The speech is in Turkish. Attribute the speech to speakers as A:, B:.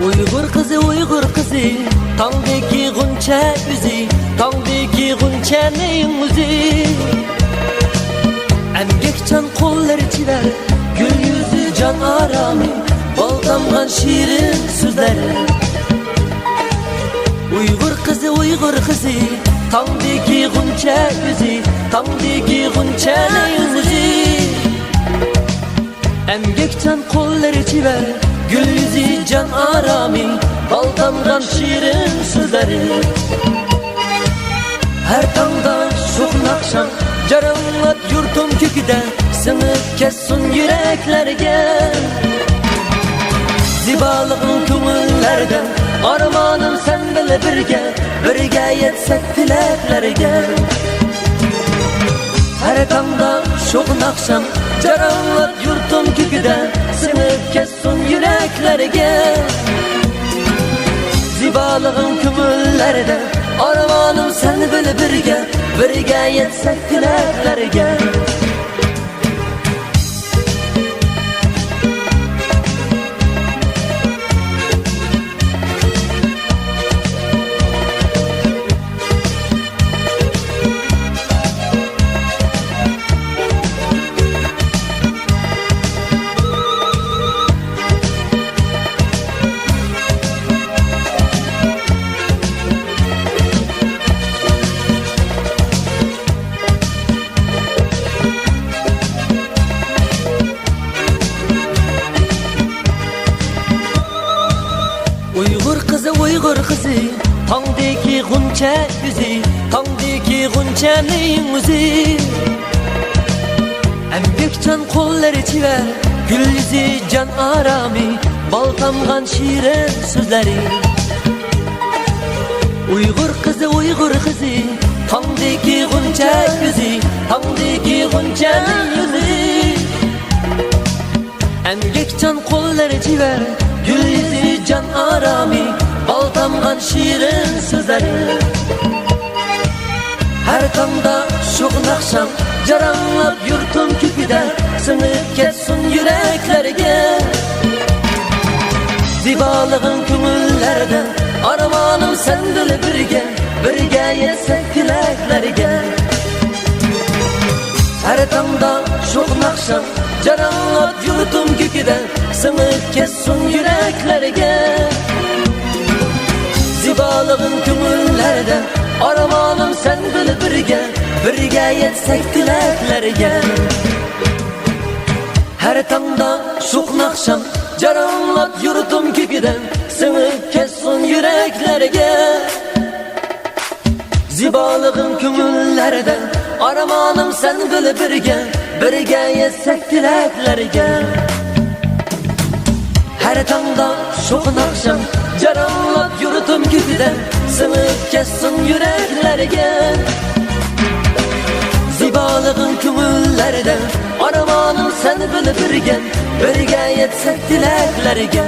A: Uygur kızı tangdaki guncha üzi, tangdaki guncha neyin müzi. Emgekçan kolları çiver, gül yüzü can aramı, bal damgan şirin sözleri. Uygur kızı tangdaki guncha üzi, tangdaki guncha neyin müzi. Emgekçan kolları çiver, gül yüzü can arami, bal damgan şirin sözleri. Her tangda şokun akşam, caranlat yurtum köküde, sınıp kessin yüreklerge. Zibalığın kümüllerden, armanım sen bile birge yetsek dileklerge. Her tangda şokun akşam, caranlat yurtum köküde, sınıp kessin yüreklerge. Zibalığın kümüllerde, armanım sen bile birge yetsek dileklerge. Uygur kızı tangdaki guncha yüzü, tangdaki guncha neyin müzi. Emgekçan kolları çiver, gül yüzü can arami, bal damgan şirin sözleri. Uygur kızı tangdaki guncha yüzü, tangdaki guncha neyin müzi. Emgekçan kolları çiver, gül yüzü can arami, bal damgan şirin sözleri. Her tangda şokun akşam, caranlap yurtum köküde, sınıp kessin yüreklerge. Zibalığın kümüllerde, armanım sen bile birge yetsek dileklerge. Her tangda şokun akşam, caranlap yurtum köküde, sınıp kessin yüreklerge. Zibalığın kümüllerde, armanım sen bile birge yetsek dileklerge. Her tangda şokun akşam, caranlap yurtum köküde, sınıp kessin yüreklerge. Zibalığın kümüllerde, armanım sen bile birge yetsek dileklerge. Her tangda şokun akşam, caranlap yurtum köküde, sınıp kessin yüreklerge. Zibalığın kümüllerde, armanım sen bile birge yetsek dileklerge.